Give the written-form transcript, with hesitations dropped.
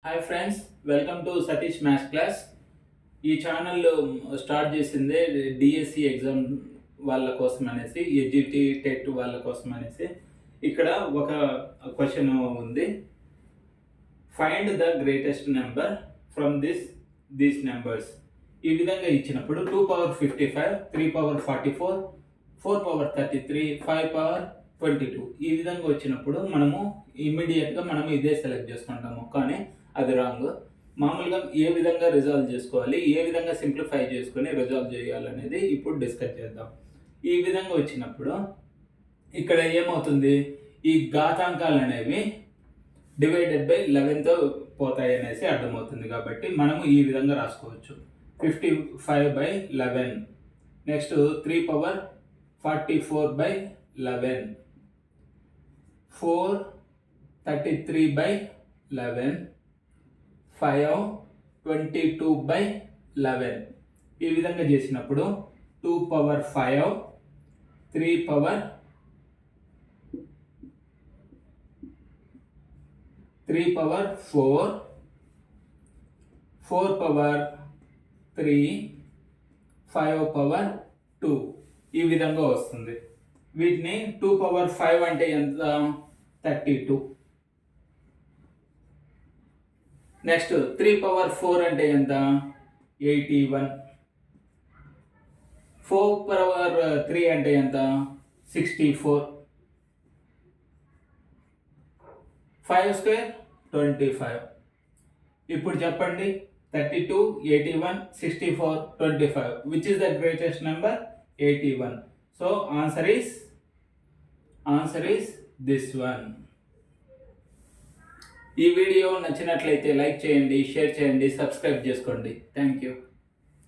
Hi friends, welcome to Satish maths class. ఈ channel start చేసిందే DSC exam వాళ్ళ కోసం అనేసి, ఎడ్జిటి టెట్ వాళ్ళ కోసం అనేసి. ఇక్కడ ఒక క్వశ్చన్ ఉంది. Find the greatest number from these numbers. ఈ విధంగా ఇచ్చినప్పుడు 2 పవర్ 55, 3 పవర్ 44, 4 పవర్ 33, 5 పవర్ 22 ఈ విధంగా వచ్చినప్పుడు మనము ఇమ్మీడియట్గా ఇదే సెలెక్ట్ చేసుకుంటాము. కానీ అది రాంగ్. మామూలుగా ఏ విధంగా రిజాల్వ్ చేసుకోవాలి, ఏ విధంగా సింప్లిఫై చేసుకొని రిజాల్వ్ చేయాలనేది ఇప్పుడు డిస్కస్ చేద్దాం. ఈ విధంగా వచ్చినప్పుడు ఇక్కడ ఏమవుతుంది, ఈ ఘాతాంకాలు అనేవి డివైడెడ్ బై 11తో పోతాయి అనేసి అర్థమవుతుంది. కాబట్టి మనము ఈ విధంగా రాసుకోవచ్చు. 55/11, నెక్స్ట్ 3 పవర్ 44/11, 433/11, 522/11. ఈ విధంగా చేసినప్పుడు 2 పవర్ 5, 3 పవర్ 4, 4 పవర్ 3, 5 పవర్ 2 ఈ విధంగా వస్తుంది. వీటిని 2 పవర్ 5 అంటే ఎంత, 32. నెక్స్ట్ 3 పవర్ 4 అంటే ఎంత, 81. 4 పవర్ 3 అంటే ఎంత, 64. 5 స్క్వేర్ 25. ఇప్పుడు చెప్పండి, 32, 81, 64, 25. Which is the greatest number? 81. So answer is this one. ఈ వీడియో నచ్చినట్లయితే లైక్ చేయండి, షేర్ చేయండి, సబ్స్క్రైబ్ చేసుకోండి. Thank you.